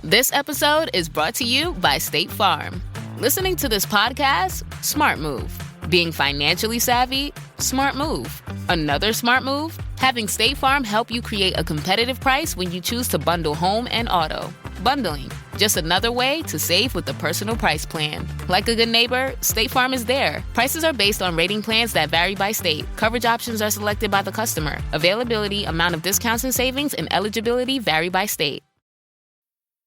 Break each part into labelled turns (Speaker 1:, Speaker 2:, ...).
Speaker 1: This episode is brought to you by State Farm. Listening to this podcast? Smart move. Being financially savvy? Smart move. Another smart move? Having State Farm help you create a competitive price when you choose to bundle home and auto. Bundling, just another way to save with the Personal Price Plan. Like a good neighbor, State Farm is there. Prices are based on rating plans that vary by state. Coverage options are selected by the customer. Availability, amount of discounts and savings, and eligibility vary by state.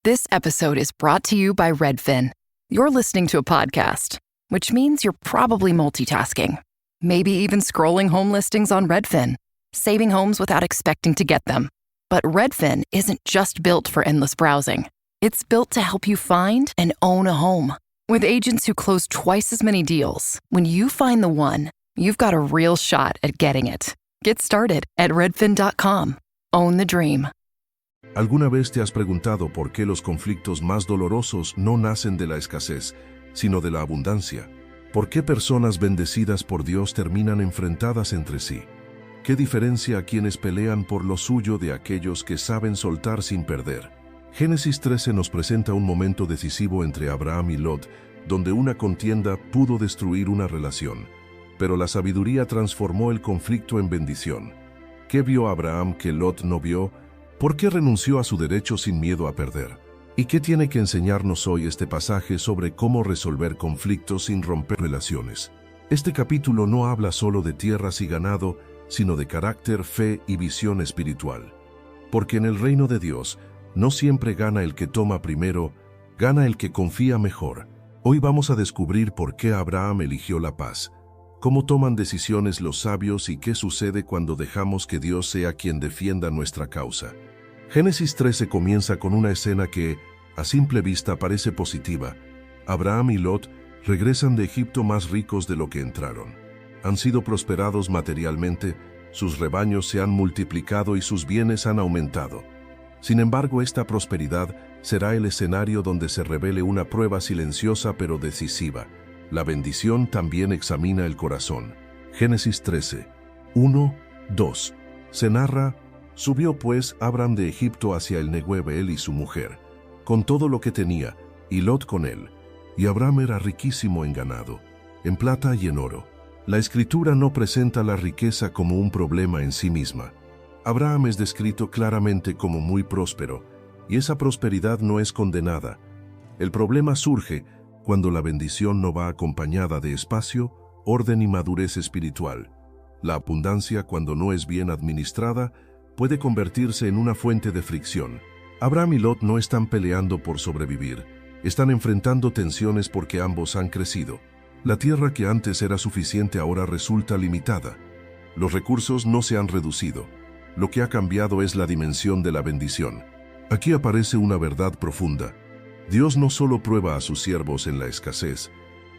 Speaker 2: This episode is brought to you by Redfin. You're listening to a podcast, which means you're probably multitasking. Maybe even scrolling home listings on Redfin, saving homes without expecting to get them. But Redfin isn't just built for endless browsing. It's built to help you find and own a home. With agents who close twice as many deals, when you find the one, you've got a real shot at getting it. Get started at redfin.com. Own the dream.
Speaker 3: ¿Alguna vez te has preguntado por qué los conflictos más dolorosos no nacen de la escasez, sino de la abundancia? ¿Por qué personas bendecidas por Dios terminan enfrentadas entre sí? ¿Qué diferencia a quienes pelean por lo suyo de aquellos que saben soltar sin perder? Génesis 13 nos presenta un momento decisivo entre Abraham y Lot, donde una contienda pudo destruir una relación, pero la sabiduría transformó el conflicto en bendición. ¿Qué vio Abraham que Lot no vio? ¿Por qué renunció a su derecho sin miedo a perder? ¿Y qué tiene que enseñarnos hoy este pasaje sobre cómo resolver conflictos sin romper relaciones? Este capítulo no habla solo de tierras y ganado, sino de carácter, fe y visión espiritual. Porque en el reino de Dios, no siempre gana el que toma primero, gana el que confía mejor. Hoy vamos a descubrir por qué Abraham eligió la paz, cómo toman decisiones los sabios y qué sucede cuando dejamos que Dios sea quien defienda nuestra causa. Génesis 13 comienza con una escena que, a simple vista, parece positiva. Abraham y Lot regresan de Egipto más ricos de lo que entraron. Han sido prosperados materialmente, sus rebaños se han multiplicado y sus bienes han aumentado. Sin embargo, esta prosperidad será el escenario donde se revele una prueba silenciosa pero decisiva. La bendición también examina el corazón. Génesis 13, 1, 2. Se narra: subió pues Abram de Egipto hacia el Neguev él y su mujer, con todo lo que tenía, y Lot con él. Y Abram era riquísimo en ganado, en plata y en oro. La Escritura no presenta la riqueza como un problema en sí misma. Abraham es descrito claramente como muy próspero, y esa prosperidad no es condenada. El problema surge cuando la bendición no va acompañada de espacio, orden y madurez espiritual. La abundancia, cuando no es bien administrada, puede convertirse en una fuente de fricción. Abraham y Lot no están peleando por sobrevivir, están enfrentando tensiones porque ambos han crecido. La tierra que antes era suficiente ahora resulta limitada. Los recursos no se han reducido. Lo que ha cambiado es la dimensión de la bendición. Aquí aparece una verdad profunda. Dios no solo prueba a sus siervos en la escasez,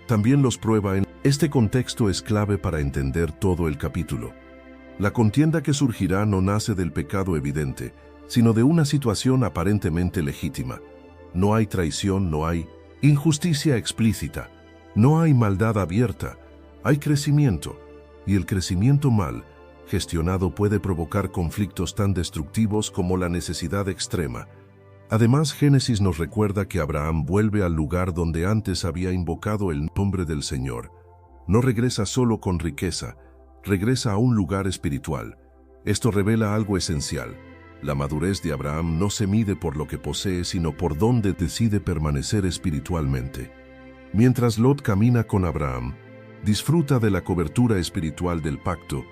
Speaker 3: también los prueba en... Este contexto es clave para entender todo el capítulo. La contienda que surgirá no nace del pecado evidente, sino de una situación aparentemente legítima. No hay traición, no hay injusticia explícita, no hay maldad abierta, hay crecimiento, y el crecimiento mal gestionado puede provocar conflictos tan destructivos como la necesidad extrema. Además, Génesis nos recuerda que Abraham vuelve al lugar donde antes había invocado el nombre del Señor. No regresa solo con riqueza, regresa a un lugar espiritual. Esto revela algo esencial. La madurez de Abraham no se mide por lo que posee, sino por dónde decide permanecer espiritualmente. Mientras Lot camina con Abraham, disfruta de la cobertura espiritual del pacto,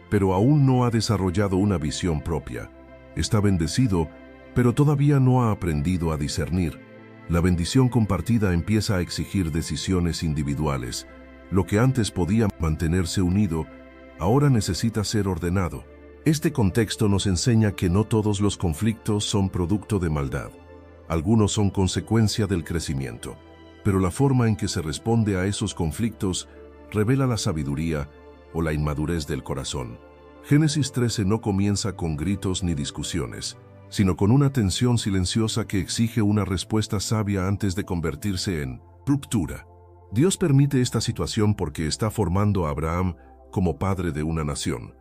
Speaker 3: pero aún no ha desarrollado una visión propia. Está bendecido, pero todavía no ha aprendido a discernir. La bendición compartida empieza a exigir decisiones individuales. Lo que antes podía mantenerse unido, ahora necesita ser ordenado. Este contexto nos enseña que no todos los conflictos son producto de maldad. Algunos son consecuencia del crecimiento. Pero la forma en que se responde a esos conflictos revela la sabiduría o la inmadurez del corazón. Génesis 13 no comienza con gritos ni discusiones, sino con una tensión silenciosa que exige una respuesta sabia antes de convertirse en ruptura. Dios permite esta situación porque está formando a Abraham como padre de una nación.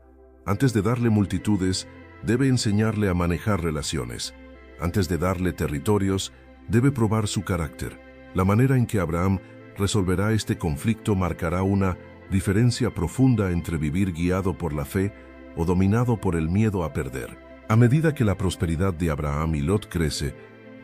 Speaker 3: Antes de darle multitudes, debe enseñarle a manejar relaciones. Antes de darle territorios, debe probar su carácter. La manera en que Abraham resolverá este conflicto marcará una diferencia profunda entre vivir guiado por la fe o dominado por el miedo a perder. A medida que la prosperidad de Abraham y Lot crece,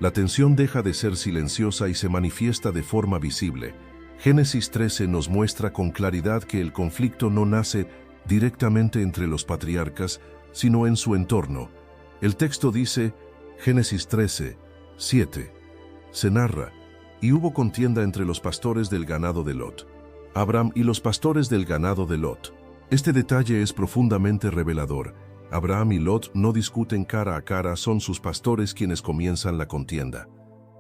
Speaker 3: la tensión deja de ser silenciosa y se manifiesta de forma visible. Génesis 13 nos muestra con claridad que el conflicto no nace directamente entre los patriarcas, sino en su entorno. El texto dice, Génesis 13, 7, se narra, y hubo contienda entre los pastores del ganado de Lot. Abraham y los pastores del ganado de Lot. Este detalle es profundamente revelador. Abraham y Lot no discuten cara a cara, son sus pastores quienes comienzan la contienda.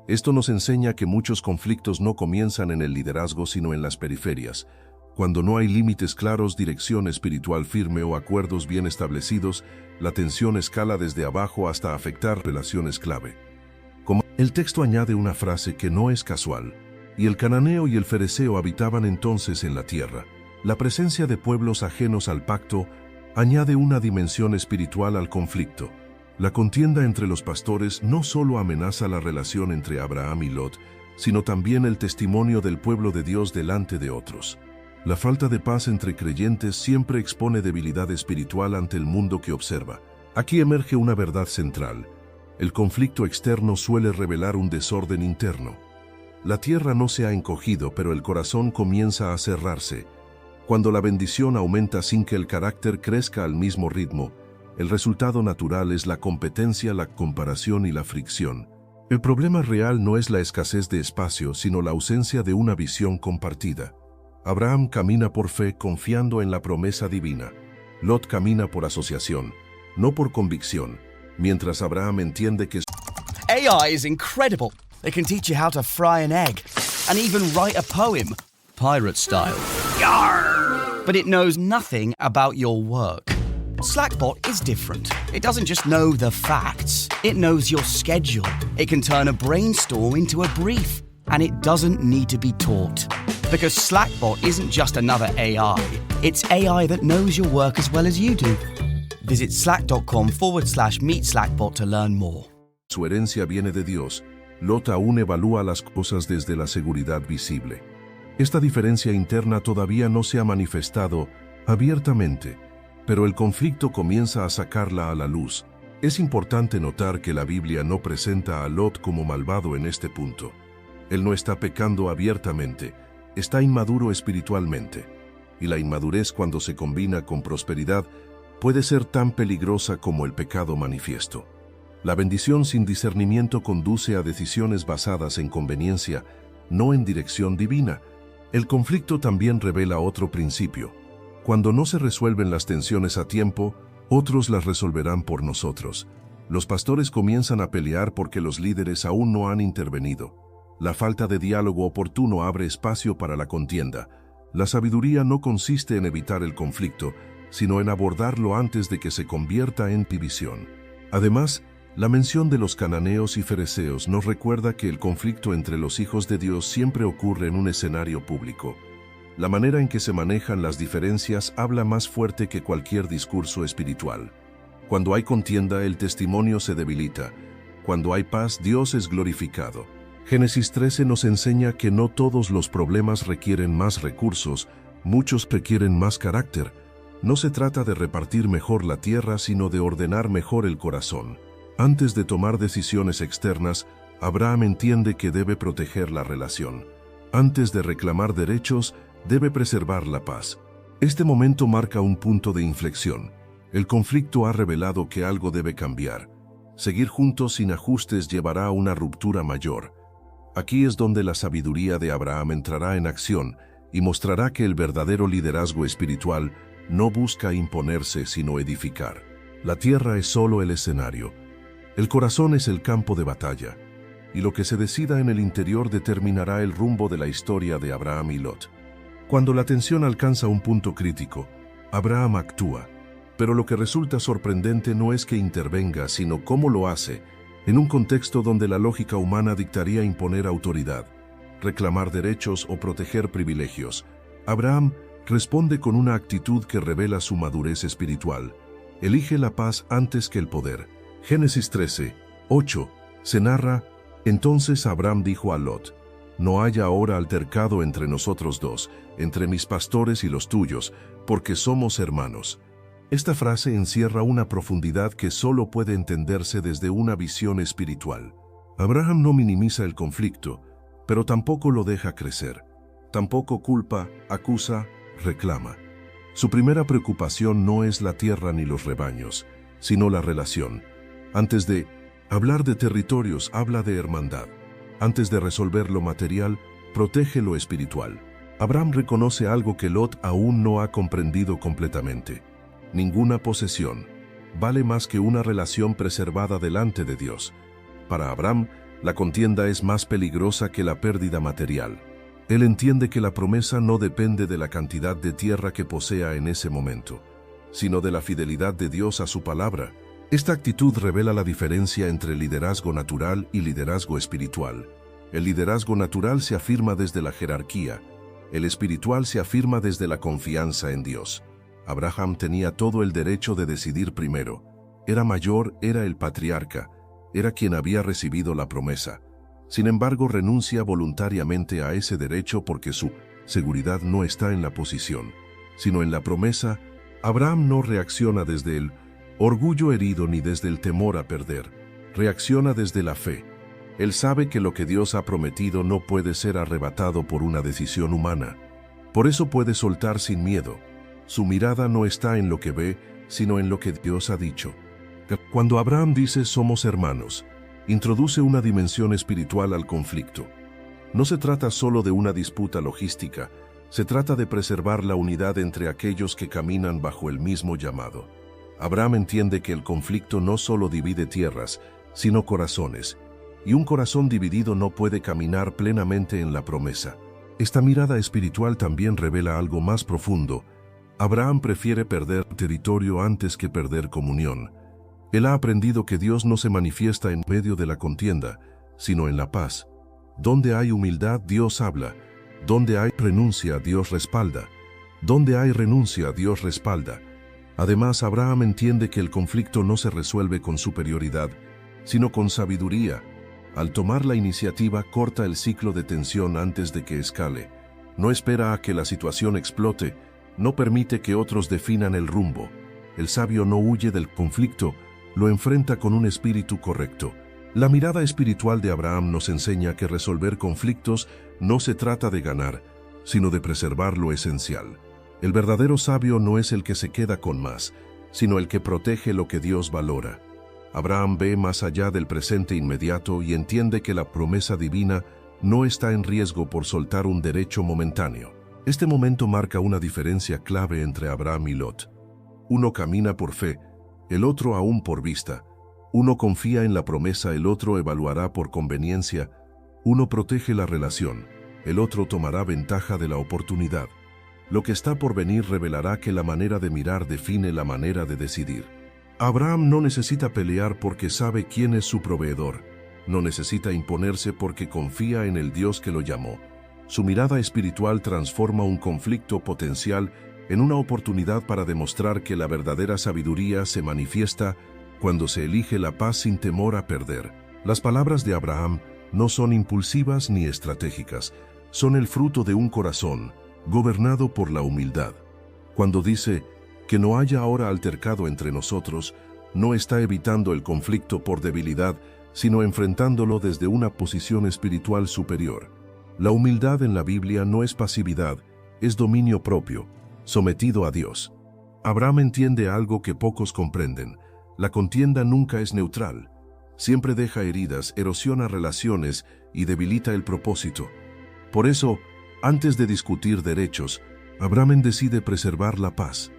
Speaker 3: Esto nos enseña que muchos conflictos no comienzan en el liderazgo sino en las periferias. Cuando no hay límites claros, dirección espiritual firme o acuerdos bien establecidos, la tensión escala desde abajo hasta afectar relaciones clave. Como el texto añade una frase que no es casual, y el cananeo y el fereceo habitaban entonces en la tierra. La presencia de pueblos ajenos al pacto añade una dimensión espiritual al conflicto. La contienda entre los pastores no solo amenaza la relación entre Abraham y Lot, sino también el testimonio del pueblo de Dios delante de otros. La falta de paz entre creyentes siempre expone debilidad espiritual ante el mundo que observa. Aquí emerge una verdad central. El conflicto externo suele revelar un desorden interno. La tierra no se ha encogido, pero el corazón comienza a cerrarse. Cuando la bendición aumenta sin que el carácter crezca al mismo ritmo, el resultado natural es la competencia, la comparación y la fricción. El problema real no es la escasez de espacio, sino la ausencia de una visión compartida. Abraham camina por fe confiando en la promesa divina. Lot camina por asociación, no por convicción, mientras Abraham entiende que
Speaker 4: AI is incredible. It can teach you how to fry an egg and even write a poem, pirate style. Yarr! But it knows nothing about your work. Slackbot is different. It doesn't just know the facts. It knows your schedule. It can turn a brainstorm into a brief. And it doesn't need to be taught. Because Slackbot isn't just another AI. It's AI that knows your work as well as you do. Visit slack.com/meet Slackbot to learn more.
Speaker 3: Su herencia viene de Dios. Lot aún evalúa las cosas desde la seguridad visible. Esta diferencia interna todavía no se ha manifestado abiertamente, pero el conflicto comienza a sacarla a la luz. Es importante notar que la Biblia no presenta a Lot como malvado en este punto. Él no está pecando abiertamente, está inmaduro espiritualmente. Y la inmadurez, cuando se combina con prosperidad, puede ser tan peligrosa como el pecado manifiesto. La bendición sin discernimiento conduce a decisiones basadas en conveniencia, no en dirección divina. El conflicto también revela otro principio. Cuando no se resuelven las tensiones a tiempo, otros las resolverán por nosotros. Los pastores comienzan a pelear porque los líderes aún no han intervenido. La falta de diálogo oportuno abre espacio para la contienda. La sabiduría no consiste en evitar el conflicto, sino en abordarlo antes de que se convierta en división. Además, la mención de los cananeos y fereceos nos recuerda que el conflicto entre los hijos de Dios siempre ocurre en un escenario público. La manera en que se manejan las diferencias habla más fuerte que cualquier discurso espiritual. Cuando hay contienda, el testimonio se debilita. Cuando hay paz, Dios es glorificado. Génesis 13 nos enseña que no todos los problemas requieren más recursos, muchos requieren más carácter. No se trata de repartir mejor la tierra, sino de ordenar mejor el corazón. Antes de tomar decisiones externas, Abraham entiende que debe proteger la relación. Antes de reclamar derechos, debe preservar la paz. Este momento marca un punto de inflexión. El conflicto ha revelado que algo debe cambiar. Seguir juntos sin ajustes llevará a una ruptura mayor. Aquí es donde la sabiduría de Abraham entrará en acción y mostrará que el verdadero liderazgo espiritual no busca imponerse sino edificar. La tierra es solo el escenario. El corazón es el campo de batalla, y lo que se decida en el interior determinará el rumbo de la historia de Abraham y Lot. Cuando la tensión alcanza un punto crítico, Abraham actúa, pero lo que resulta sorprendente no es que intervenga, sino cómo lo hace, en un contexto donde la lógica humana dictaría imponer autoridad, reclamar derechos o proteger privilegios. Abraham responde con una actitud que revela su madurez espiritual. Elige la paz antes que el poder. Génesis 13, 8, se narra, Entonces Abram dijo a Lot: «No haya ahora altercado entre nosotros dos, entre mis pastores y los tuyos, porque somos hermanos». Esta frase encierra una profundidad que solo puede entenderse desde una visión espiritual. Abraham no minimiza el conflicto, pero tampoco lo deja crecer. Tampoco culpa, acusa, reclama. Su primera preocupación no es la tierra ni los rebaños, sino la relación. Antes de hablar de territorios, habla de hermandad. Antes de resolver lo material, protege lo espiritual. Abraham reconoce algo que Lot aún no ha comprendido completamente. Ninguna posesión vale más que una relación preservada delante de Dios. Para Abraham, la contienda es más peligrosa que la pérdida material. Él entiende que la promesa no depende de la cantidad de tierra que posea en ese momento, sino de la fidelidad de Dios a su palabra. Esta actitud revela la diferencia entre liderazgo natural y liderazgo espiritual. El liderazgo natural se afirma desde la jerarquía, el espiritual se afirma desde la confianza en Dios. Abraham tenía todo el derecho de decidir primero. Era mayor, era el patriarca, era quien había recibido la promesa. Sin embargo, renuncia voluntariamente a ese derecho porque su seguridad no está en la posición, sino en la promesa. Abraham no reacciona desde el orgullo herido ni desde el temor a perder. Reacciona desde la fe. Él sabe que lo que Dios ha prometido no puede ser arrebatado por una decisión humana. Por eso puede soltar sin miedo. Su mirada no está en lo que ve, sino en lo que Dios ha dicho. Cuando Abraham dice «somos hermanos», introduce una dimensión espiritual al conflicto. No se trata solo de una disputa logística, se trata de preservar la unidad entre aquellos que caminan bajo el mismo llamado. Abraham entiende que el conflicto no solo divide tierras, sino corazones, y un corazón dividido no puede caminar plenamente en la promesa. Esta mirada espiritual también revela algo más profundo. Abraham prefiere perder territorio antes que perder comunión. Él ha aprendido que Dios no se manifiesta en medio de la contienda, sino en la paz. Donde hay humildad, Dios habla. Donde hay renuncia, Dios respalda. Donde hay renuncia, Dios respalda. Además, Abraham entiende que el conflicto no se resuelve con superioridad, sino con sabiduría. Al tomar la iniciativa, corta el ciclo de tensión antes de que escale. No espera a que la situación explote, no permite que otros definan el rumbo. El sabio no huye del conflicto, lo enfrenta con un espíritu correcto. La mirada espiritual de Abraham nos enseña que resolver conflictos no se trata de ganar, sino de preservar lo esencial. El verdadero sabio no es el que se queda con más, sino el que protege lo que Dios valora. Abraham ve más allá del presente inmediato y entiende que la promesa divina no está en riesgo por soltar un derecho momentáneo. Este momento marca una diferencia clave entre Abraham y Lot. Uno camina por fe, el otro aún por vista. Uno confía en la promesa, el otro evaluará por conveniencia. Uno protege la relación, el otro tomará ventaja de la oportunidad. Lo que está por venir revelará que la manera de mirar define la manera de decidir. Abraham no necesita pelear porque sabe quién es su proveedor. No necesita imponerse porque confía en el Dios que lo llamó. Su mirada espiritual transforma un conflicto potencial en una oportunidad para demostrar que la verdadera sabiduría se manifiesta cuando se elige la paz sin temor a perder. Las palabras de Abraham no son impulsivas ni estratégicas, son el fruto de un corazón gobernado por la humildad. Cuando dice que no haya ahora altercado entre nosotros, no está evitando el conflicto por debilidad, sino enfrentándolo desde una posición espiritual superior. La humildad en la Biblia no es pasividad, es dominio propio, sometido a Dios. Abraham entiende algo que pocos comprenden. La contienda nunca es neutral. Siempre deja heridas, erosiona relaciones y debilita el propósito. Por eso, antes de discutir derechos, Abraham decide preservar la paz.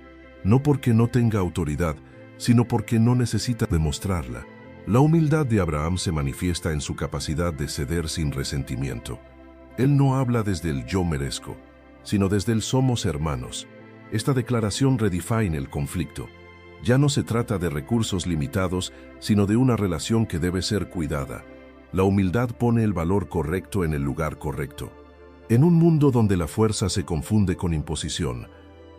Speaker 3: No porque no tenga autoridad, sino porque no necesita demostrarla. La humildad de Abraham se manifiesta en su capacidad de ceder sin resentimiento. Él no habla desde el yo merezco, sino desde el somos hermanos. Esta declaración redefine el conflicto. Ya no se trata de recursos limitados, sino de una relación que debe ser cuidada. La humildad pone el valor correcto en el lugar correcto. En un mundo donde la fuerza se confunde con imposición,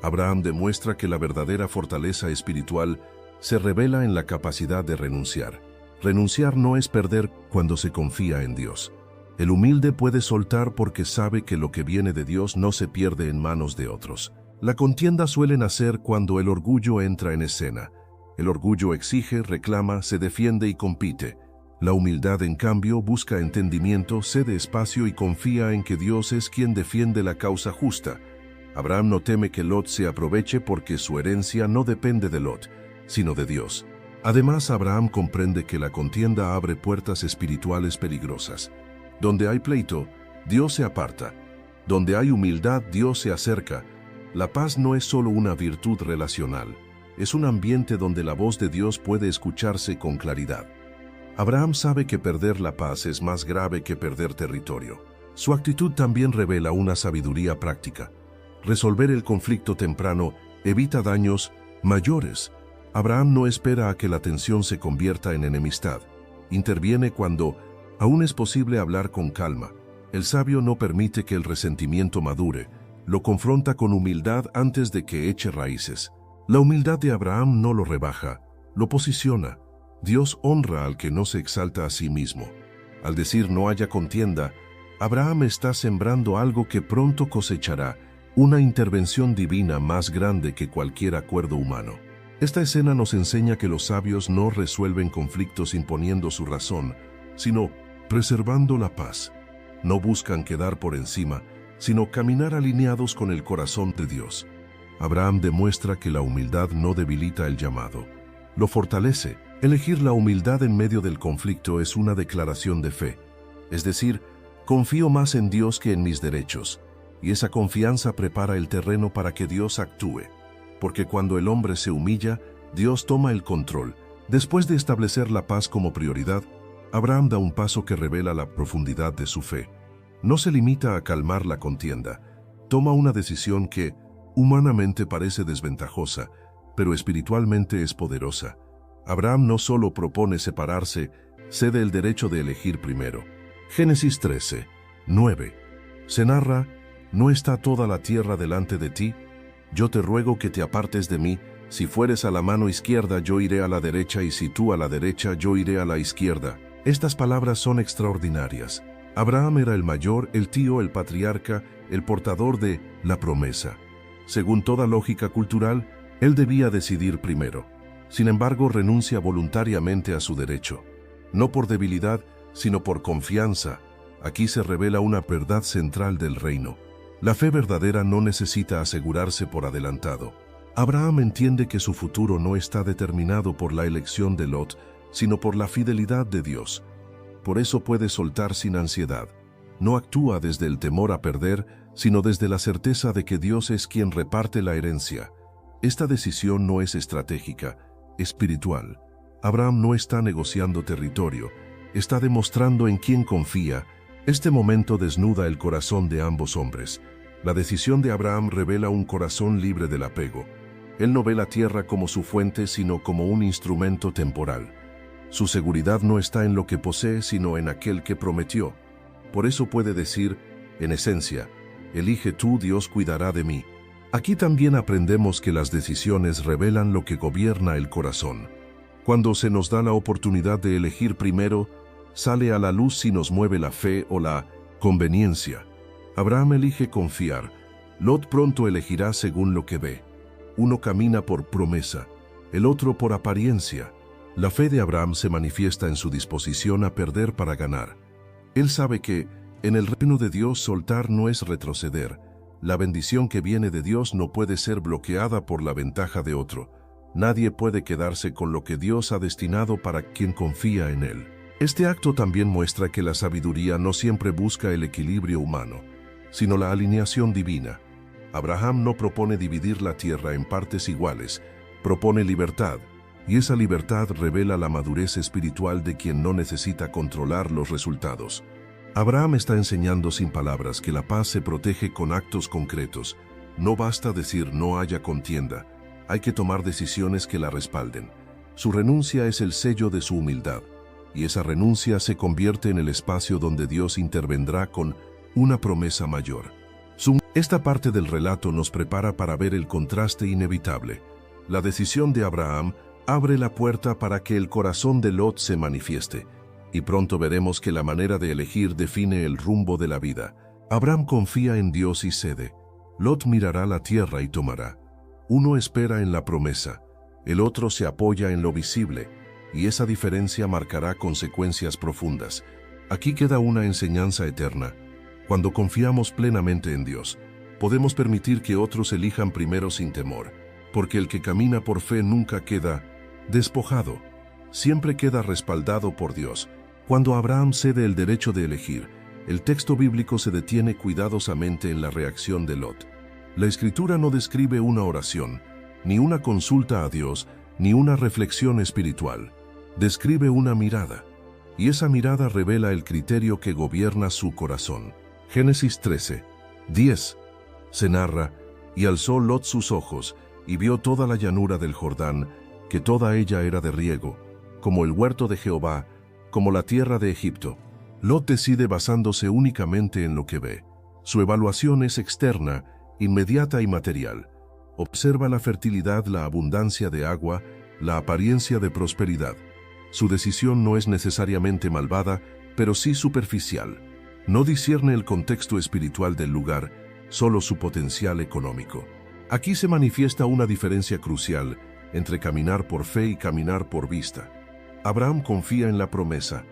Speaker 3: Abraham demuestra que la verdadera fortaleza espiritual se revela en la capacidad de renunciar. Renunciar no es perder cuando se confía en Dios. El humilde puede soltar porque sabe que lo que viene de Dios no se pierde en manos de otros. La contienda suele nacer cuando el orgullo entra en escena. El orgullo exige, reclama, se defiende y compite. La humildad, en cambio, busca entendimiento, cede espacio y confía en que Dios es quien defiende la causa justa. Abraham no teme que Lot se aproveche porque su herencia no depende de Lot, sino de Dios. Además, Abraham comprende que la contienda abre puertas espirituales peligrosas. Donde hay pleito, Dios se aparta. Donde hay humildad, Dios se acerca. La paz no es solo una virtud relacional, es un ambiente donde la voz de Dios puede escucharse con claridad. Abraham sabe que perder la paz es más grave que perder territorio. Su actitud también revela una sabiduría práctica. Resolver el conflicto temprano evita daños mayores. Abraham no espera a que la tensión se convierta en enemistad. Interviene cuando aún es posible hablar con calma. El sabio no permite que el resentimiento madure. Lo confronta con humildad antes de que eche raíces. La humildad de Abraham no lo rebaja, lo posiciona. Dios honra al que no se exalta a sí mismo. Al decir no haya contienda, Abraham está sembrando algo que pronto cosechará, una intervención divina más grande que cualquier acuerdo humano. Esta escena nos enseña que los sabios no resuelven conflictos imponiendo su razón, sino preservando la paz. No buscan quedar por encima, sino caminar alineados con el corazón de Dios. Abraham demuestra que la humildad no debilita el llamado, lo fortalece. Elegir la humildad en medio del conflicto es una declaración de fe, es decir, confío más en Dios que en mis derechos, y esa confianza prepara el terreno para que Dios actúe, porque cuando el hombre se humilla, Dios toma el control. Después de establecer la paz como prioridad, Abraham da un paso que revela la profundidad de su fe. No se limita a calmar la contienda, toma una decisión que, humanamente parece desventajosa, pero espiritualmente es poderosa. Abraham no solo propone separarse, cede el derecho de elegir primero. Génesis 13, 9. Se narra, ¿no está toda la tierra delante de ti? Yo te ruego que te apartes de mí, si fueres a la mano izquierda yo iré a la derecha y si tú a la derecha yo iré a la izquierda. Estas palabras son extraordinarias. Abraham era el mayor, el tío, el patriarca, el portador de la promesa. Según toda lógica cultural, él debía decidir primero. Sin embargo, renuncia voluntariamente a su derecho. No por debilidad, sino por confianza. Aquí se revela una verdad central del reino. La fe verdadera no necesita asegurarse por adelantado. Abraham entiende que su futuro no está determinado por la elección de Lot, sino por la fidelidad de Dios. Por eso puede soltar sin ansiedad. No actúa desde el temor a perder, sino desde la certeza de que Dios es quien reparte la herencia. Esta decisión no es estratégica, espiritual. Abraham no está negociando territorio, está demostrando en quién confía. Este momento desnuda el corazón de ambos hombres. La decisión de Abraham revela un corazón libre del apego. Él no ve la tierra como su fuente, sino como un instrumento temporal. Su seguridad no está en lo que posee, sino en aquel que prometió. Por eso puede decir, en esencia, elige tú, Dios cuidará de mí. Aquí también aprendemos que las decisiones revelan lo que gobierna el corazón. Cuando se nos da la oportunidad de elegir primero, sale a la luz si nos mueve la fe o la conveniencia. Abraham elige confiar. Lot pronto elegirá según lo que ve. Uno camina por promesa, el otro por apariencia. La fe de Abraham se manifiesta en su disposición a perder para ganar. Él sabe que, en el reino de Dios, soltar no es retroceder. La bendición que viene de Dios no puede ser bloqueada por la ventaja de otro. Nadie puede quedarse con lo que Dios ha destinado para quien confía en Él. Este acto también muestra que la sabiduría no siempre busca el equilibrio humano, sino la alineación divina. Abraham no propone dividir la tierra en partes iguales, propone libertad, y esa libertad revela la madurez espiritual de quien no necesita controlar los resultados. Abraham está enseñando sin palabras que la paz se protege con actos concretos. No basta decir no haya contienda, hay que tomar decisiones que la respalden. Su renuncia es el sello de su humildad, y esa renuncia se convierte en el espacio donde Dios intervendrá con una promesa mayor. Esta parte del relato nos prepara para ver el contraste inevitable. La decisión de Abraham abre la puerta para que el corazón de Lot se manifieste, y pronto veremos que la manera de elegir define el rumbo de la vida. Abraham confía en Dios y cede. Lot mirará la tierra y tomará. Uno espera en la promesa, el otro se apoya en lo visible, y esa diferencia marcará consecuencias profundas. Aquí queda una enseñanza eterna. Cuando confiamos plenamente en Dios, podemos permitir que otros elijan primero sin temor, porque el que camina por fe nunca queda despojado, siempre queda respaldado por Dios. Cuando Abraham cede el derecho de elegir, el texto bíblico se detiene cuidadosamente en la reacción de Lot. La Escritura no describe una oración, ni una consulta a Dios, ni una reflexión espiritual. Describe una mirada, y esa mirada revela el criterio que gobierna su corazón. Génesis 13, 10. Se narra, y alzó Lot sus ojos, y vio toda la llanura del Jordán, que toda ella era de riego, como el huerto de Jehová, como la tierra de Egipto. Lot decide basándose únicamente en lo que ve. Su evaluación es externa, inmediata y material. Observa la fertilidad, la abundancia de agua, la apariencia de prosperidad. Su decisión no es necesariamente malvada, pero sí superficial. No discierne el contexto espiritual del lugar, solo su potencial económico. Aquí se manifiesta una diferencia crucial entre caminar por fe y caminar por vista. Abraham confía en la promesa.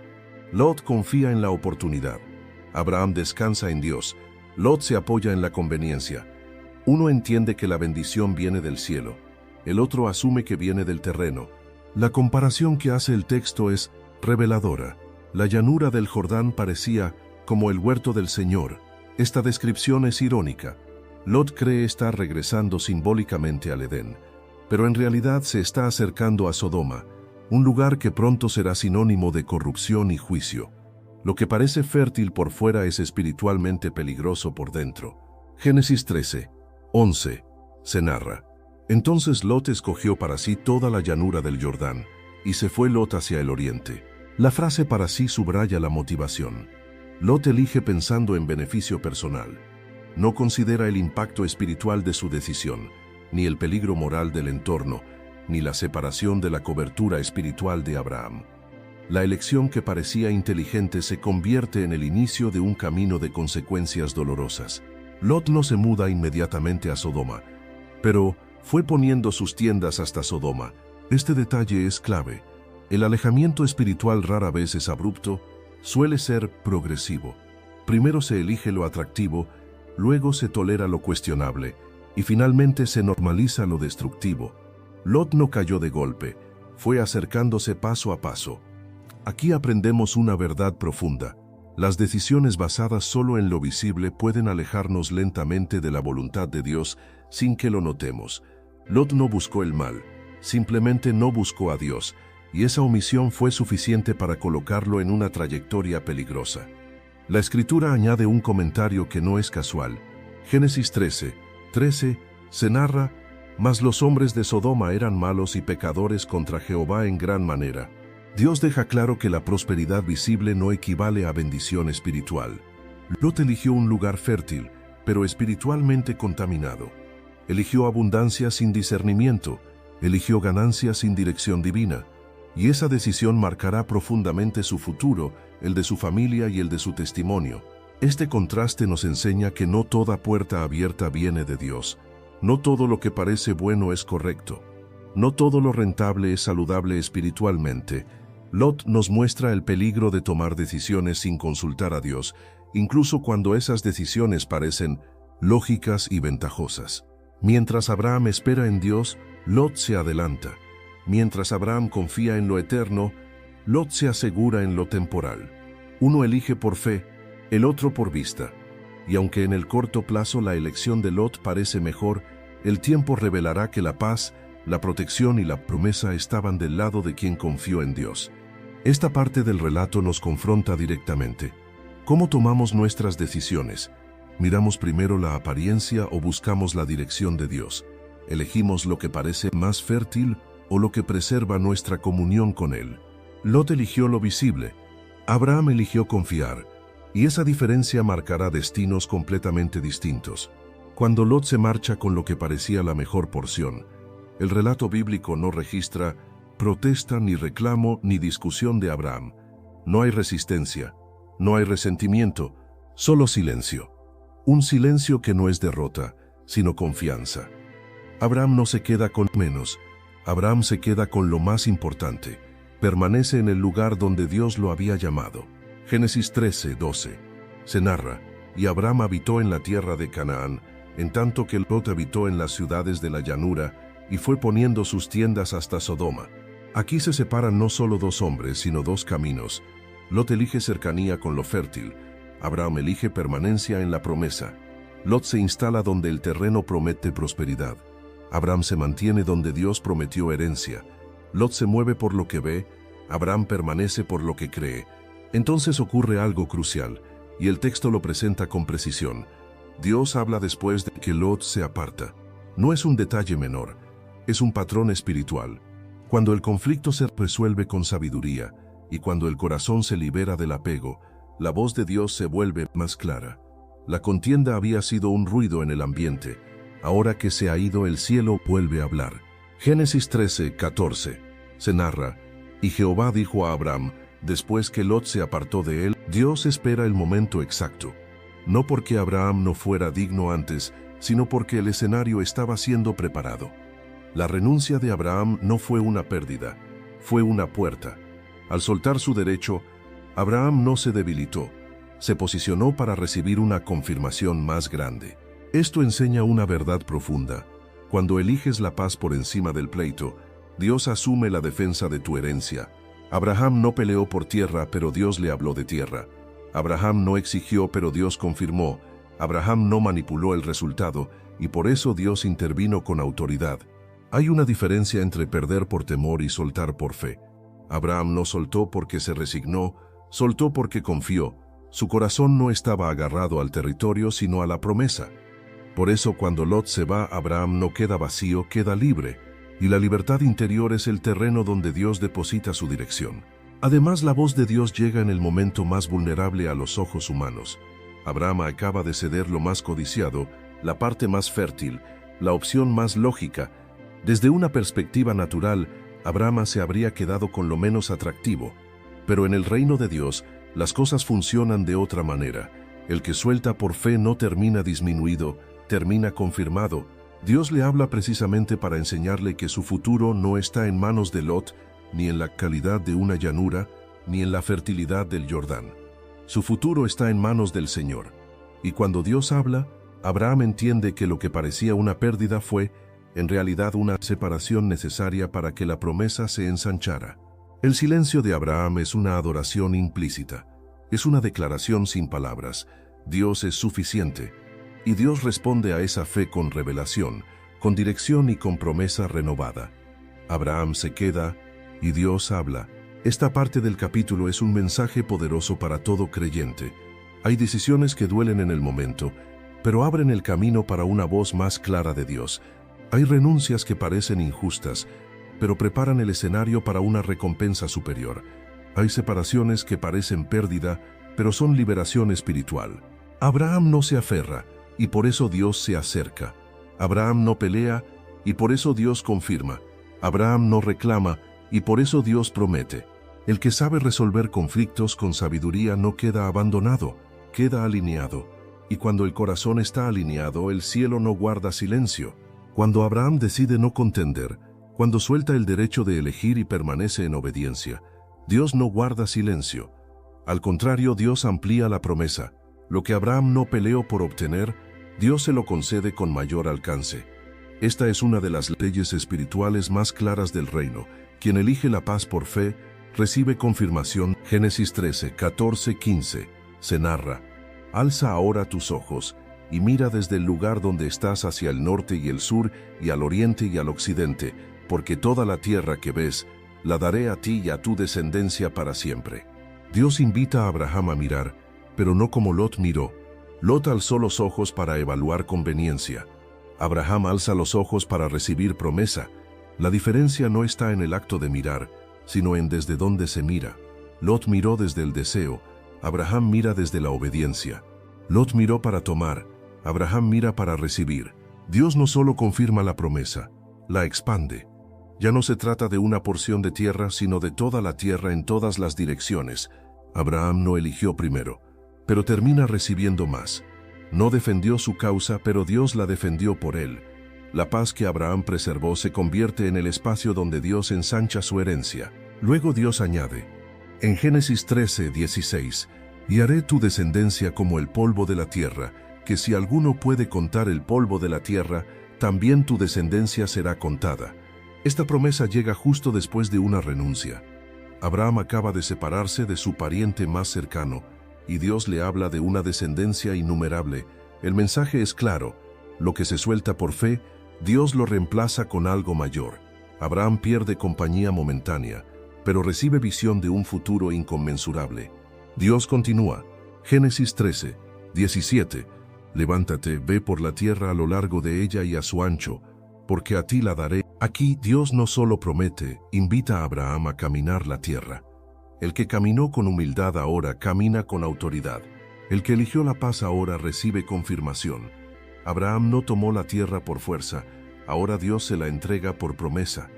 Speaker 3: Lot confía en la oportunidad. Abraham descansa en Dios. Lot se apoya en la conveniencia. Uno entiende que la bendición viene del cielo. El otro asume que viene del terreno. La comparación que hace el texto es reveladora. La llanura del Jordán parecía como el huerto del Señor. Esta descripción es irónica. Lot cree estar regresando simbólicamente al Edén, pero en realidad se está acercando a Sodoma, un lugar que pronto será sinónimo de corrupción y juicio. Lo que parece fértil por fuera es espiritualmente peligroso por dentro. Génesis 13, 11. Se narra. Entonces Lot escogió para sí toda la llanura del Jordán, y se fue Lot hacia el oriente. La frase para sí subraya la motivación. Lot elige pensando en beneficio personal. No considera el impacto espiritual de su decisión, ni el peligro moral del entorno, ni la separación de la cobertura espiritual de Abraham. La elección que parecía inteligente se convierte en el inicio de un camino de consecuencias dolorosas. Lot no se muda inmediatamente a Sodoma, pero fue poniendo sus tiendas hasta Sodoma. Este detalle es clave. El alejamiento espiritual rara vez es abrupto, suele ser progresivo. Primero se elige lo atractivo, luego se tolera lo cuestionable, y finalmente se normaliza lo destructivo. Lot no cayó de golpe, fue acercándose paso a paso. Aquí aprendemos una verdad profunda. Las decisiones basadas solo en lo visible pueden alejarnos lentamente de la voluntad de Dios sin que lo notemos. Lot no buscó el mal, simplemente no buscó a Dios, y esa omisión fue suficiente para colocarlo en una trayectoria peligrosa. La Escritura añade un comentario que no es casual. Génesis 13, 13, se narra, mas los hombres de Sodoma eran malos y pecadores contra Jehová en gran manera. Dios deja claro que la prosperidad visible no equivale a bendición espiritual. Lot eligió un lugar fértil, pero espiritualmente contaminado. Eligió abundancia sin discernimiento, eligió ganancia sin dirección divina, y esa decisión marcará profundamente su futuro, el de su familia y el de su testimonio. Este contraste nos enseña que no toda puerta abierta viene de Dios. No todo lo que parece bueno es correcto. No todo lo rentable es saludable espiritualmente. Lot nos muestra el peligro de tomar decisiones sin consultar a Dios, incluso cuando esas decisiones parecen lógicas y ventajosas. Mientras Abraham espera en Dios, Lot se adelanta. Mientras Abraham confía en lo eterno, Lot se asegura en lo temporal. Uno elige por fe, el otro por vista. Y aunque en el corto plazo la elección de Lot parece mejor, el tiempo revelará que la paz, la protección y la promesa estaban del lado de quien confió en Dios. Esta parte del relato nos confronta directamente. ¿Cómo tomamos nuestras decisiones? ¿Miramos primero la apariencia o buscamos la dirección de Dios? ¿Elegimos lo que parece más fértil o lo que preserva nuestra comunión con Él? Lot eligió lo visible, Abraham eligió confiar, y esa diferencia marcará destinos completamente distintos. Cuando Lot se marcha con lo que parecía la mejor porción, el relato bíblico no registra protesta, ni reclamo, ni discusión de Abraham. No hay resistencia, no hay resentimiento, solo silencio. Un silencio que no es derrota, sino confianza. Abraham no se queda con menos, Abraham se queda con lo más importante. Permanece en el lugar donde Dios lo había llamado. Génesis 13:12. Se narra, y Abraham habitó en la tierra de Canaán, en tanto que Lot habitó en las ciudades de la llanura, y fue poniendo sus tiendas hasta Sodoma. Aquí se separan no solo dos hombres, sino dos caminos. Lot elige cercanía con lo fértil, Abraham elige permanencia en la promesa. Lot se instala donde el terreno promete prosperidad. Abraham se mantiene donde Dios prometió herencia. Lot se mueve por lo que ve, Abraham permanece por lo que cree. Entonces ocurre algo crucial, y el texto lo presenta con precisión. Dios habla después de que Lot se aparta. No es un detalle menor, es un patrón espiritual. Cuando el conflicto se resuelve con sabiduría, y cuando el corazón se libera del apego, la voz de Dios se vuelve más clara. La contienda había sido un ruido en el ambiente. Ahora que se ha ido, el cielo vuelve a hablar. Génesis 13:14. Se narra, y Jehová dijo a Abraham, después que Lot se apartó de él, Dios espera el momento exacto. No porque Abraham no fuera digno antes, sino porque el escenario estaba siendo preparado. La renuncia de Abraham no fue una pérdida, fue una puerta. Al soltar su derecho, Abraham no se debilitó, se posicionó para recibir una confirmación más grande. Esto enseña una verdad profunda. Cuando eliges la paz por encima del pleito, Dios asume la defensa de tu herencia. Abraham no peleó por tierra, pero Dios le habló de tierra. Abraham no exigió, pero Dios confirmó. Abraham no manipuló el resultado, y por eso Dios intervino con autoridad. Hay una diferencia entre perder por temor y soltar por fe. Abraham no soltó porque se resignó, soltó porque confió. Su corazón no estaba agarrado al territorio, sino a la promesa. Por eso cuando Lot se va, Abraham no queda vacío, queda libre, y la libertad interior es el terreno donde Dios deposita su dirección. Además, la voz de Dios llega en el momento más vulnerable a los ojos humanos. Abraham acaba de ceder lo más codiciado, la parte más fértil, la opción más lógica. Desde una perspectiva natural, Abraham se habría quedado con lo menos atractivo, pero en el reino de Dios, las cosas funcionan de otra manera. El que suelta por fe no termina disminuido, termina confirmado. Dios le habla precisamente para enseñarle que su futuro no está en manos de Lot, ni en la calidad de una llanura, ni en la fertilidad del Jordán. Su futuro está en manos del Señor. Y cuando Dios habla, Abraham entiende que lo que parecía una pérdida fue, en realidad, una separación necesaria para que la promesa se ensanchara. El silencio de Abraham es una adoración implícita. Es una declaración sin palabras. Dios es suficiente. Y Dios responde a esa fe con revelación, con dirección y con promesa renovada. Abraham se queda y Dios habla. Esta parte del capítulo es un mensaje poderoso para todo creyente. Hay decisiones que duelen en el momento, pero abren el camino para una voz más clara de Dios. Hay renuncias que parecen injustas, pero preparan el escenario para una recompensa superior. Hay separaciones que parecen pérdida, pero son liberación espiritual. Abraham no se aferra, y por eso Dios se acerca. Abraham no pelea, y por eso Dios confirma. Abraham no reclama, y por eso Dios promete. El que sabe resolver conflictos con sabiduría no queda abandonado, queda alineado. Y cuando el corazón está alineado, el cielo no guarda silencio. Cuando Abraham decide no contender, cuando suelta el derecho de elegir y permanece en obediencia, Dios no guarda silencio. Al contrario, Dios amplía la promesa. Lo que Abraham no peleó por obtener, Dios se lo concede con mayor alcance. Esta es una de las leyes espirituales más claras del reino. Quien elige la paz por fe, recibe confirmación. Génesis 13, 14, 15. Se narra: alza ahora tus ojos, y mira desde el lugar donde estás hacia el norte y el sur, y al oriente y al occidente, porque toda la tierra que ves, la daré a ti y a tu descendencia para siempre. Dios invita a Abraham a mirar, pero no como Lot miró. Lot alzó los ojos para evaluar conveniencia. Abraham alza los ojos para recibir promesa. La diferencia no está en el acto de mirar, sino en desde dónde se mira. Lot miró desde el deseo, Abraham mira desde la obediencia. Lot miró para tomar, Abraham mira para recibir. Dios no solo confirma la promesa, la expande. Ya no se trata de una porción de tierra, sino de toda la tierra en todas las direcciones. Abraham no eligió primero, pero termina recibiendo más. No defendió su causa, pero Dios la defendió por él. La paz que Abraham preservó se convierte en el espacio donde Dios ensancha su herencia. Luego Dios añade, en Génesis 13:16, y haré tu descendencia como el polvo de la tierra, que si alguno puede contar el polvo de la tierra, también tu descendencia será contada. Esta promesa llega justo después de una renuncia. Abraham acaba de separarse de su pariente más cercano, y Dios le habla de una descendencia innumerable. El mensaje es claro: lo que se suelta por fe, Dios lo reemplaza con algo mayor. Abraham pierde compañía momentánea, pero recibe visión de un futuro inconmensurable. Dios continúa. Génesis 13:17. Levántate, ve por la tierra a lo largo de ella y a su ancho, porque a ti la daré. Aquí Dios no solo promete, invita a Abraham a caminar la tierra. El que caminó con humildad ahora camina con autoridad. El que eligió la paz ahora recibe confirmación. Abraham no tomó la tierra por fuerza, ahora Dios se la entrega por promesa.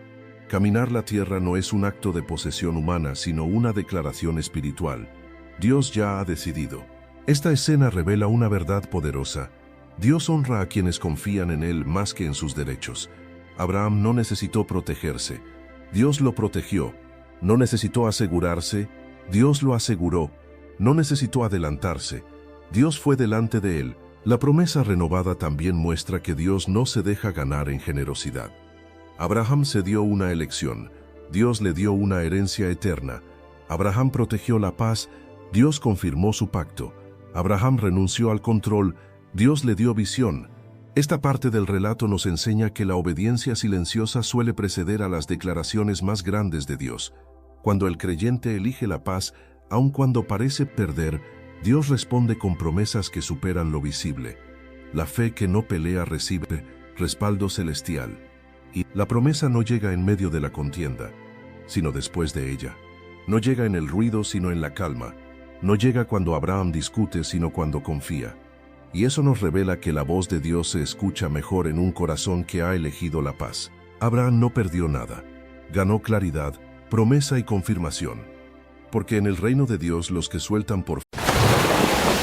Speaker 3: Caminar la tierra no es un acto de posesión humana, sino una declaración espiritual. Dios ya ha decidido. Esta escena revela una verdad poderosa. Dios honra a quienes confían en Él más que en sus derechos. Abraham no necesitó protegerse. Dios lo protegió. No necesitó asegurarse. Dios lo aseguró. No necesitó adelantarse. Dios fue delante de él. La promesa renovada también muestra que Dios no se deja ganar en generosidad. Abraham se dio una elección. Dios le dio una herencia eterna. Abraham protegió la paz. Dios confirmó su pacto. Abraham renunció al control. Dios le dio visión. Esta parte del relato nos enseña que la obediencia silenciosa suele preceder a las declaraciones más grandes de Dios. Cuando el creyente elige la paz, aun cuando parece perder, Dios responde con promesas que superan lo visible. La fe que no pelea recibe respaldo celestial. Y la promesa no llega en medio de la contienda, sino después de ella. No llega en el ruido, sino en la calma. No llega cuando Abraham discute, sino cuando confía. Y eso nos revela que la voz de Dios se escucha mejor en un corazón que ha elegido la paz. Abraham no perdió nada. Ganó claridad, promesa y confirmación. Porque en el reino de Dios los que sueltan por...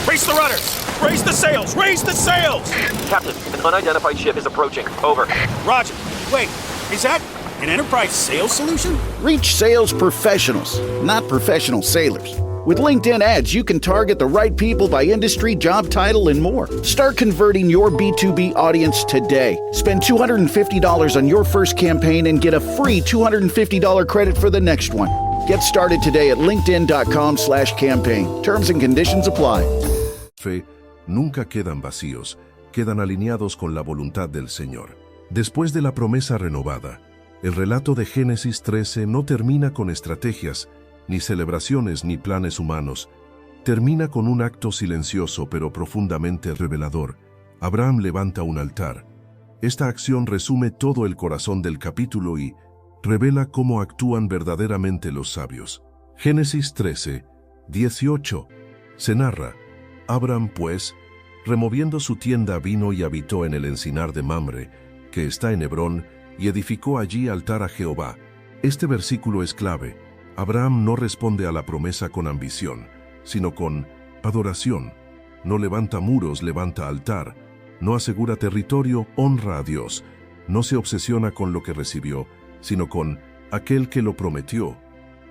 Speaker 5: Raise the rudders! Raise the sails! Raise the sails!
Speaker 6: Captain, an unidentified ship is approaching. Over.
Speaker 5: Roger. Wait, is that an Enterprise sales solution?
Speaker 7: Reach sales professionals, not professional sailors. With LinkedIn ads, you can target the right people by industry, job title, and more. Start converting your B2B audience today. Spend $250 on your first campaign and get a free $250 credit for the next one. Get started today at linkedin.com/campaign. Terms and conditions apply.
Speaker 3: Fe nunca quedan vacíos, quedan alineados con la voluntad del Señor. Después de la promesa renovada, el relato de Génesis 13 no termina con estrategias, ni celebraciones, ni planes humanos. Termina con un acto silencioso pero profundamente revelador. Abraham levanta un altar. Esta acción resume todo el corazón del capítulo y revela cómo actúan verdaderamente los sabios. Génesis 13:18 se narra: Abraham, pues, removiendo su tienda, vino y habitó en el encinar de Mamre, que está en Hebrón, y edificó allí altar a Jehová. Este versículo es clave. Abraham no responde a la promesa con ambición, sino con adoración. No levanta muros, levanta altar. No asegura territorio, honra a Dios. No se obsesiona con lo que recibió, sino con aquel que lo prometió.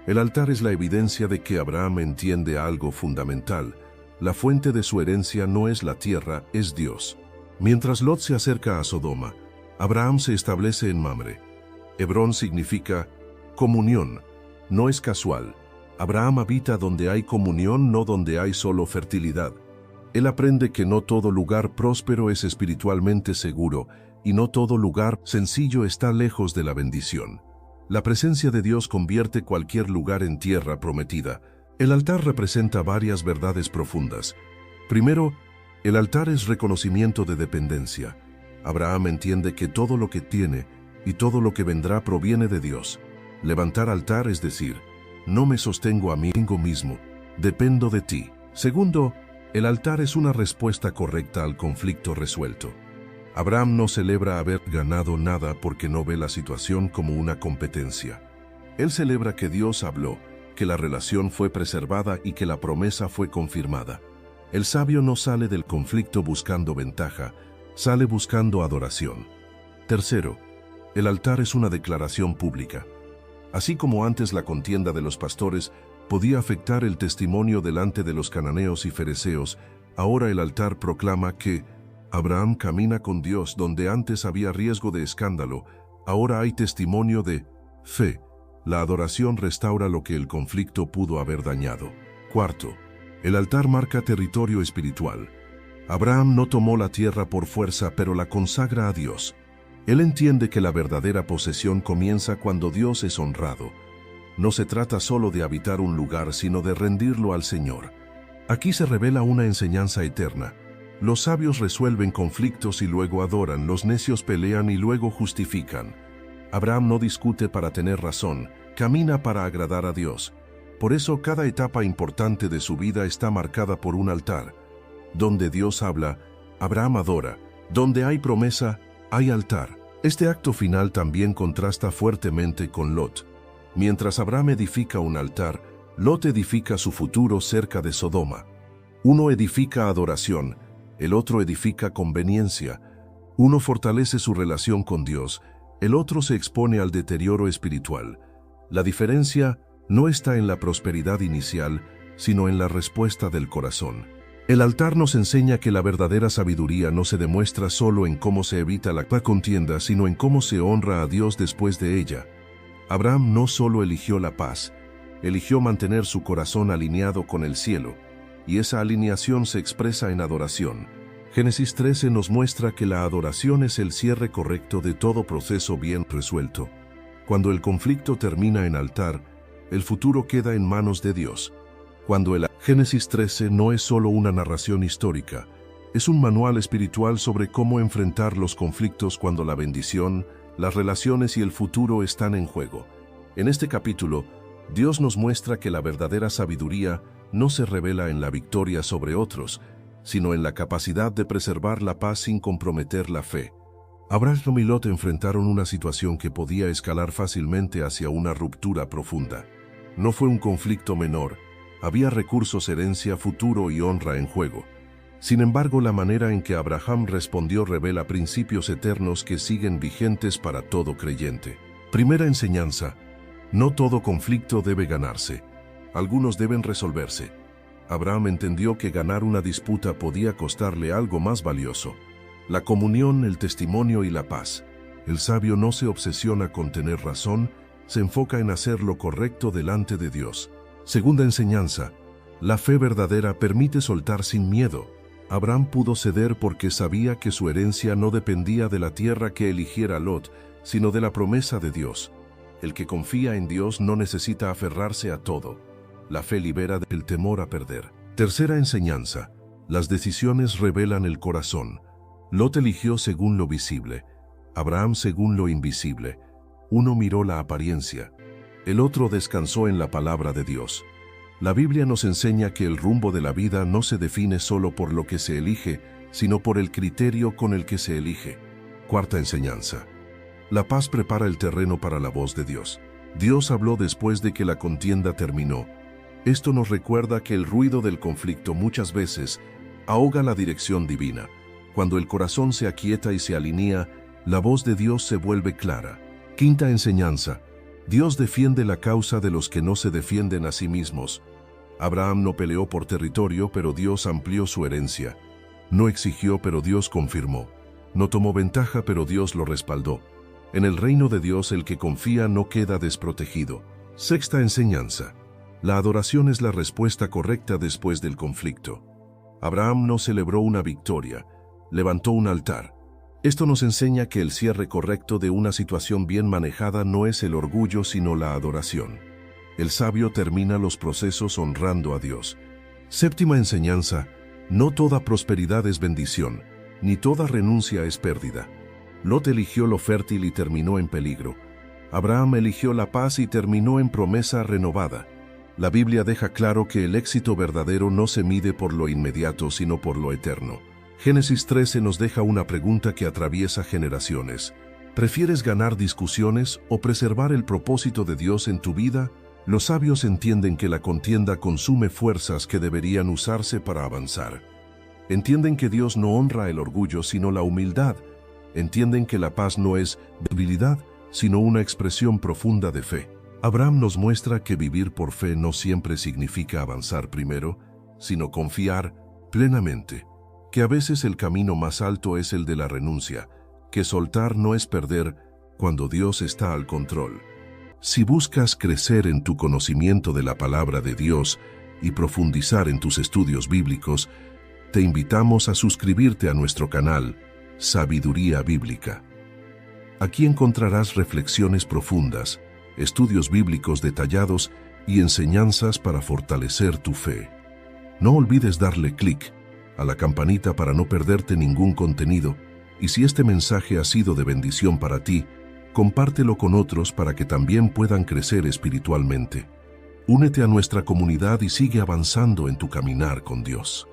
Speaker 3: El altar es la evidencia de que Abraham entiende algo fundamental. La fuente de su herencia no es la tierra, es Dios. Mientras Lot se acerca a Sodoma, Abraham se establece en Mamre. Hebrón significa comunión. No es casual. Abraham habita donde hay comunión, no donde hay solo fertilidad. Él aprende que no todo lugar próspero es espiritualmente seguro, y no todo lugar sencillo está lejos de la bendición. La presencia de Dios convierte cualquier lugar en tierra prometida. El altar representa varias verdades profundas. Primero, el altar es reconocimiento de dependencia. Abraham entiende que todo lo que tiene y todo lo que vendrá proviene de Dios. Levantar altar es decir, no me sostengo a mí mismo, dependo de ti. Segundo, el altar es una respuesta correcta al conflicto resuelto. Abraham no celebra haber ganado nada porque no ve la situación como una competencia. Él celebra que Dios habló, que la relación fue preservada y que la promesa fue confirmada. El sabio no sale del conflicto buscando ventaja, sale buscando adoración. Tercero, el altar es una declaración pública. Así como antes la contienda de los pastores podía afectar el testimonio delante de los cananeos y fereceos, ahora el altar proclama que Abraham camina con Dios donde antes había riesgo de escándalo, ahora hay testimonio de fe. La adoración restaura lo que el conflicto pudo haber dañado. Cuarto, el altar marca territorio espiritual. Abraham no tomó la tierra por fuerza, pero la consagra a Dios. Él entiende que la verdadera posesión comienza cuando Dios es honrado. No se trata solo de habitar un lugar, sino de rendirlo al Señor. Aquí se revela una enseñanza eterna. Los sabios resuelven conflictos y luego adoran, los necios pelean y luego justifican. Abraham no discute para tener razón, camina para agradar a Dios. Por eso cada etapa importante de su vida está marcada por un altar. Donde Dios habla, Abraham adora. Donde hay promesa, hay altar. Este acto final también contrasta fuertemente con Lot. Mientras Abraham edifica un altar, Lot edifica su futuro cerca de Sodoma. Uno edifica adoración, el otro edifica conveniencia. Uno fortalece su relación con Dios, el otro se expone al deterioro espiritual. La diferencia no está en la prosperidad inicial, sino en la respuesta del corazón. El altar nos enseña que la verdadera sabiduría no se demuestra solo en cómo se evita la contienda, sino en cómo se honra a Dios después de ella. Abraham no solo eligió la paz, eligió mantener su corazón alineado con el cielo, y esa alineación se expresa en adoración. Génesis 13 nos muestra que la adoración es el cierre correcto de todo proceso bien resuelto. Cuando el conflicto termina en altar, el futuro queda en manos de Dios. Cuando el Génesis 13 no es solo una narración histórica, es un manual espiritual sobre cómo enfrentar los conflictos cuando la bendición, las relaciones y el futuro están en juego. En este capítulo, Dios nos muestra que la verdadera sabiduría no se revela en la victoria sobre otros, sino en la capacidad de preservar la paz sin comprometer la fe. Abraham y Lot enfrentaron una situación que podía escalar fácilmente hacia una ruptura profunda. No fue un conflicto menor, había recursos, herencia, futuro y honra en juego. Sin embargo, la manera en que Abraham respondió revela principios eternos que siguen vigentes para todo creyente. Primera enseñanza: no todo conflicto debe ganarse. Algunos deben resolverse. Abraham entendió que ganar una disputa podía costarle algo más valioso: la comunión, el testimonio y la paz. El sabio no se obsesiona con tener razón, se enfoca en hacer lo correcto delante de Dios. Segunda enseñanza: la fe verdadera permite soltar sin miedo. Abraham pudo ceder porque sabía que su herencia no dependía de la tierra que eligiera Lot, sino de la promesa de Dios. El que confía en Dios no necesita aferrarse a todo. La fe libera del temor a perder. Tercera enseñanza: las decisiones revelan el corazón. Lot eligió según lo visible, Abraham según lo invisible. Uno miró la apariencia, el otro descansó en la palabra de Dios. La Biblia nos enseña que el rumbo de la vida no se define solo por lo que se elige, sino por el criterio con el que se elige. Cuarta enseñanza: la paz prepara el terreno para la voz de Dios. Dios habló después de que la contienda terminó. Esto nos recuerda que el ruido del conflicto muchas veces ahoga la dirección divina. Cuando el corazón se aquieta y se alinea, la voz de Dios se vuelve clara. Quinta enseñanza: Dios defiende la causa de los que no se defienden a sí mismos. Abraham no peleó por territorio, pero Dios amplió su herencia. No exigió, pero Dios confirmó. No tomó ventaja, pero Dios lo respaldó. En el reino de Dios, el que confía no queda desprotegido. Sexta enseñanza: la adoración es la respuesta correcta después del conflicto. Abraham no celebró una victoria, levantó un altar. Esto nos enseña que el cierre correcto de una situación bien manejada no es el orgullo, sino la adoración. El sabio termina los procesos honrando a Dios. Séptima enseñanza: no toda prosperidad es bendición, ni toda renuncia es pérdida. Lot eligió lo fértil y terminó en peligro. Abraham eligió la paz y terminó en promesa renovada. La Biblia deja claro que el éxito verdadero no se mide por lo inmediato, sino por lo eterno. Génesis 13 nos deja una pregunta que atraviesa generaciones. ¿Prefieres ganar discusiones o preservar el propósito de Dios en tu vida? Los sabios entienden que la contienda consume fuerzas que deberían usarse para avanzar. Entienden que Dios no honra el orgullo, sino la humildad. Entienden que la paz no es debilidad, sino una expresión profunda de fe. Abraham nos muestra que vivir por fe no siempre significa avanzar primero, sino confiar plenamente, que a veces el camino más alto es el de la renuncia, que soltar no es perder cuando Dios está al control. Si buscas crecer en tu conocimiento de la palabra de Dios y profundizar en tus estudios bíblicos, te invitamos a suscribirte a nuestro canal Sabiduría Bíblica. Aquí encontrarás reflexiones profundas, estudios bíblicos detallados y enseñanzas para fortalecer tu fe. No olvides darle clic a la campanita para no perderte ningún contenido, y si este mensaje ha sido de bendición para ti, compártelo con otros para que también puedan crecer espiritualmente. Únete a nuestra comunidad y sigue avanzando en tu caminar con Dios.